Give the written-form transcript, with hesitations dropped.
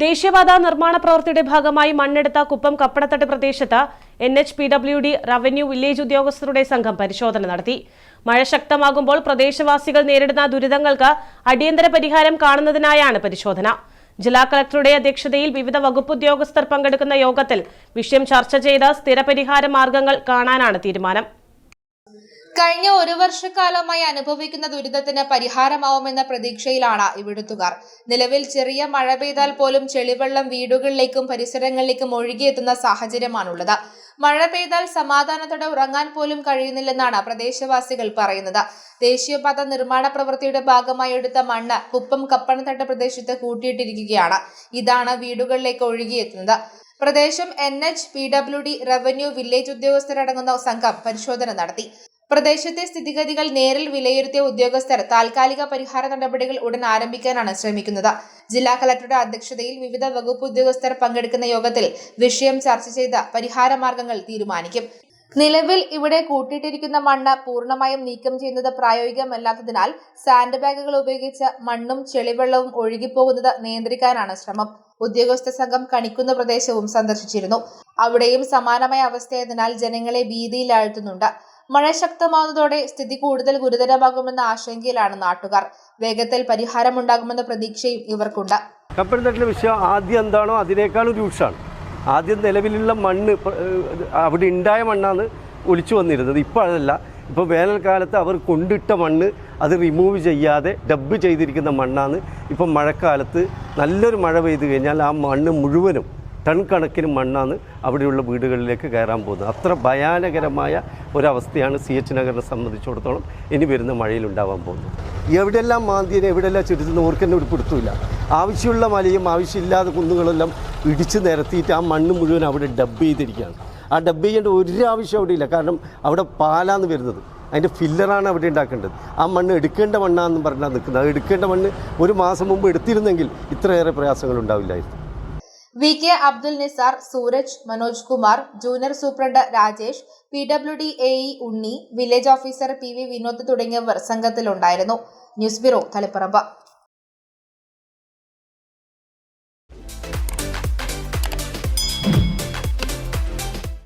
ദേശീയപാത നിർമ്മാണ പ്രവൃത്തിയുടെ ഭാഗമായി മണ്ണെടുത്ത കുപ്പം കപ്പടത്തട്ട് പ്രദേശത്ത് NHPWD റവന്യൂ വില്ലേജ് ഉദ്യോഗസ്ഥരുടെ സംഘം പരിശോധന നടത്തി. മഴ ശക്തമാകുമ്പോൾ പ്രദേശവാസികൾ നേരിടുന്ന ദുരിതങ്ങൾക്ക് അടിയന്തര പരിഹാരം കാണുന്നതിനായാണ് പരിശോധന. ജില്ലാ കളക്ടറുടെ അധ്യക്ഷതയിൽ വിവിധ വകുപ്പ് ഉദ്യോഗസ്ഥർ പങ്കെടുക്കുന്ന യോഗത്തിൽ വിഷയം ചർച്ച ചെയ്ത് സ്ഥിരപരിഹാര മാർഗങ്ങൾ കാണാനാണ് തീരുമാനം. കഴിഞ്ഞ ഒരു വർഷക്കാലമായി അനുഭവിക്കുന്ന ദുരിതത്തിന് പരിഹാരമാവുമെന്ന പ്രതീക്ഷയിലാണ് ഇവിടുത്തുകാർ. നിലവിൽ ചെറിയ മഴ പെയ്താൽ പോലും ചെളിവെള്ളം വീടുകളിലേക്കും പരിസരങ്ങളിലേക്കും ഒഴുകിയെത്തുന്ന സാഹചര്യമാണുള്ളത്. മഴ പെയ്താൽ സമാധാനത്തോടെ ഉറങ്ങാൻ പോലും കഴിയുന്നില്ലെന്നാണ് പ്രദേശവാസികൾ പറയുന്നത്. ദേശീയപാത നിർമ്മാണ പ്രവൃത്തിയുടെ ഭാഗമായി എടുത്ത മണ്ണ് കുപ്പം കപ്പണത്തട്ട് പ്രദേശത്ത് കൂട്ടിയിട്ടിരിക്കുകയാണ്. ഇതാണ് വീടുകളിലേക്ക് ഒഴുകിയെത്തുന്നത്. പ്രദേശം NHPWD റവന്യൂ വില്ലേജ് ഉദ്യോഗസ്ഥരടങ്ങുന്ന സംഘം പരിശോധന നടത്തി. പ്രദേശത്തെ സ്ഥിതിഗതികൾ നേരിൽ വിലയിരുത്തിയ ഉദ്യോഗസ്ഥർ താൽക്കാലിക പരിഹാര നടപടികൾ ഉടൻ ആരംഭിക്കാനാണ് ശ്രമിക്കുന്നത്. ജില്ലാ കളക്ടറുടെ അധ്യക്ഷതയിൽ വിവിധ വകുപ്പ് ഉദ്യോഗസ്ഥർ പങ്കെടുക്കുന്ന യോഗത്തിൽ വിഷയം ചർച്ച ചെയ്ത് പരിഹാര മാർഗങ്ങൾ തീരുമാനിക്കും. നിലവിൽ ഇവിടെ കൂട്ടിയിട്ടിരിക്കുന്ന മണ്ണ് പൂർണ്ണമായും നീക്കം ചെയ്യുന്നത് പ്രായോഗികമല്ലാത്തതിനാൽ സാൻഡ് ബാഗുകൾ ഉപയോഗിച്ച് മണ്ണും ചെളിവെള്ളവും ഒഴുകിപ്പോകുന്നത് നിയന്ത്രിക്കാനാണ് ശ്രമം. ഉദ്യോഗസ്ഥ സംഘം കണിക്കുന്ന പ്രദേശവും സന്ദർശിച്ചിരുന്നു. അവിടെയും സമാനമായ അവസ്ഥയായതിനാൽ ജനങ്ങളെ ഭീതിയിലാഴ്ത്തുന്നുണ്ട്. മഴ ശക്തമാവുന്നതോടെ സ്ഥിതി കൂടുതൽ ഗുരുതരമാകുമെന്ന ആശങ്കയിലാണ് നാട്ടുകാർ. വേഗത്തിൽ പരിഹാരമുണ്ടാകുമെന്ന പ്രതീക്ഷയും ഇവർക്കുണ്ട്. കപ്പടത്തട്ടിലെ വിഷയം ആദ്യം എന്താണോ അതിനേക്കാളും രൂക്ഷമാണ്. ആദ്യം നിലവിലുള്ള മണ്ണ് അവിടെ ഉണ്ടായ മണ്ണാണ് ഒലിച്ചു വന്നിരുന്നത്. ഇപ്പോൾ അതല്ല. ഇപ്പോൾ വേനൽക്കാലത്ത് അവർ കൊണ്ടിട്ട മണ്ണ് അത് റിമൂവ് ചെയ്യാതെ ഡബ്ബ് ചെയ്തിരിക്കുന്ന മണ്ണാണ്. ഇപ്പം മഴക്കാലത്ത് നല്ലൊരു മഴ പെയ്തു കഴിഞ്ഞാൽ ആ മണ്ണ് മുഴുവനും ടൺ കണക്കിന് മണ്ണാണ് അവിടെയുള്ള വീടുകളിലേക്ക് കയറാൻ പോകുന്നത്. അത്ര ഭയാനകരമായ ഒരവസ്ഥയാണ് CH നഗറിനെ സംബന്ധിച്ചിടത്തോളം ഇനി വരുന്ന മഴയിൽ ഉണ്ടാവാൻ പോകുന്നത്. എവിടെയെല്ലാം മാന്തിയനെ എവിടെയെല്ലാം ചെടുത്തുന്ന ഓർക്കെന്നെ ഒരു പിടുത്തമില്ല. ആവശ്യമുള്ള മലയും ആവശ്യമില്ലാത്ത കുന്നുകളെല്ലാം ഇടിച്ച് നിരത്തിയിട്ട് ആ മണ്ണ് മുഴുവൻ അവിടെ ഡബ്ബ് ചെയ്തിരിക്കുകയാണ്. ആ ഡബ്ബ് ചെയ്യേണ്ട ഒരു ആവശ്യം അവിടെ ഇല്ല. കാരണം അവിടെ പാലാന്ന് വരുന്നത്, അതിൻ്റെ ഫില്ലറാണ് അവിടെ ഉണ്ടാക്കേണ്ടത്. ആ മണ്ണ് എടുക്കേണ്ട മണ്ണാണെന്ന് പറഞ്ഞാൽ നിൽക്കുന്നത്. അത് എടുക്കേണ്ട മണ്ണ് ഒരു മാസം മുമ്പ് എടുത്തിരുന്നെങ്കിൽ ഇത്രയേറെ പ്രയാസങ്ങൾ ഉണ്ടാവില്ലായിരുന്നു. VK Abdul Nisar, Sooraj, Manoj Kumar, junior superintendent Rajesh, PWD AE Unni, village officer PV Vinod തുടങ്ങിയവർ സംഘത്തിലുണ്ടായിരുന്നു. News bureau, Taliparamba.